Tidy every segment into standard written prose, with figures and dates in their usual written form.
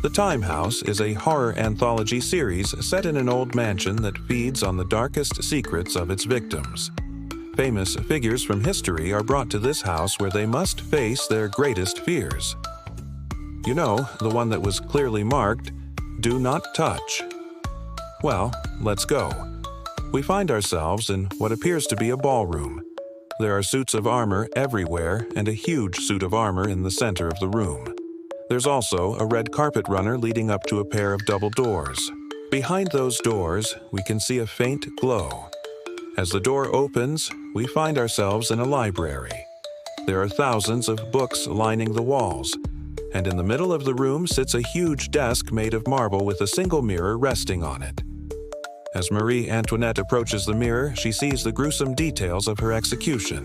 The Time House is a horror anthology series set in an old mansion that feeds on the darkest secrets of its victims. Famous figures from history are brought to this house where they must face their greatest fears. You know, the one that was clearly marked, "Do not touch." Well, let's go. We find ourselves in what appears to be a ballroom. There are suits of armor everywhere and a huge suit of armor in the center of the room. There's also a red carpet runner leading up to a pair of double doors. Behind those doors, we can see a faint glow. As the door opens, we find ourselves in a library. There are thousands of books lining the walls, and in the middle of the room sits a huge desk made of marble with a single mirror resting on it. As Marie Antoinette approaches the mirror, she sees the gruesome details of her execution.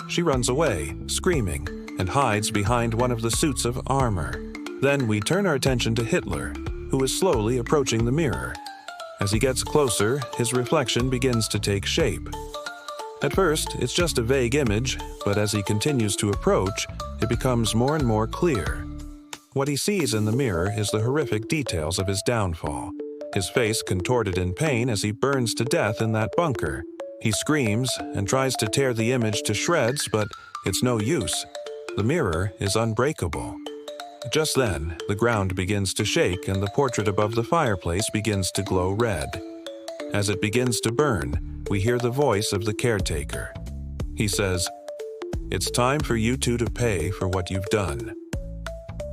She runs away, screaming, and hides behind one of the suits of armor. Then we turn our attention to Hitler, who is slowly approaching the mirror. As he gets closer, his reflection begins to take shape. At first, it's just a vague image, but as he continues to approach, it becomes more and more clear. What he sees in the mirror is the horrific details of his downfall. His face contorted in pain as he burns to death in that bunker. He screams and tries to tear the image to shreds, but it's no use. The mirror is unbreakable. Just then, the ground begins to shake and the portrait above the fireplace begins to glow red. As it begins to burn, we hear the voice of the caretaker. He says, "It's time for you two to pay for what you've done."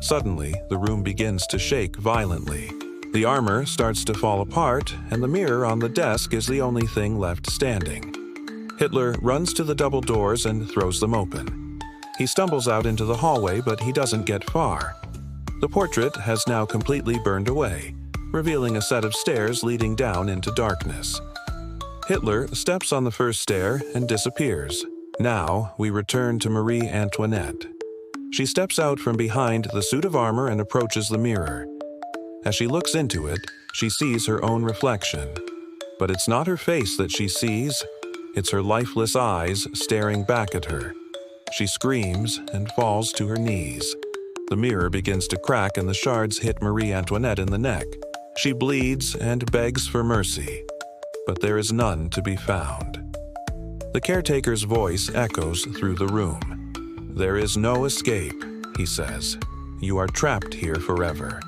Suddenly, the room begins to shake violently. The armor starts to fall apart, and the mirror on the desk is the only thing left standing. Hitler runs to the double doors and throws them open. He stumbles out into the hallway, but he doesn't get far. The portrait has now completely burned away, revealing a set of stairs leading down into darkness. Hitler steps on the first stair and disappears. Now, we return to Marie Antoinette. She steps out from behind the suit of armor and approaches the mirror. As she looks into it, she sees her own reflection. But it's not her face that she sees, it's her lifeless eyes staring back at her. She screams and falls to her knees. The mirror begins to crack and the shards hit Marie Antoinette in the neck. She bleeds and begs for mercy, but there is none to be found. The caretaker's voice echoes through the room. "There is no escape," he says. "You are trapped here forever."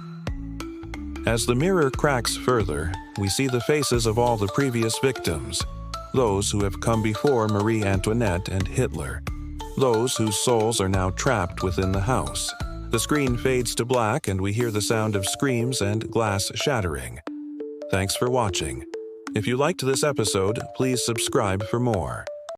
As the mirror cracks further, we see the faces of all the previous victims, those who have come before Marie Antoinette and Hitler, those whose souls are now trapped within the house. The screen fades to black and we hear the sound of screams and glass shattering. Thanks for watching. If you liked this episode, please subscribe for more.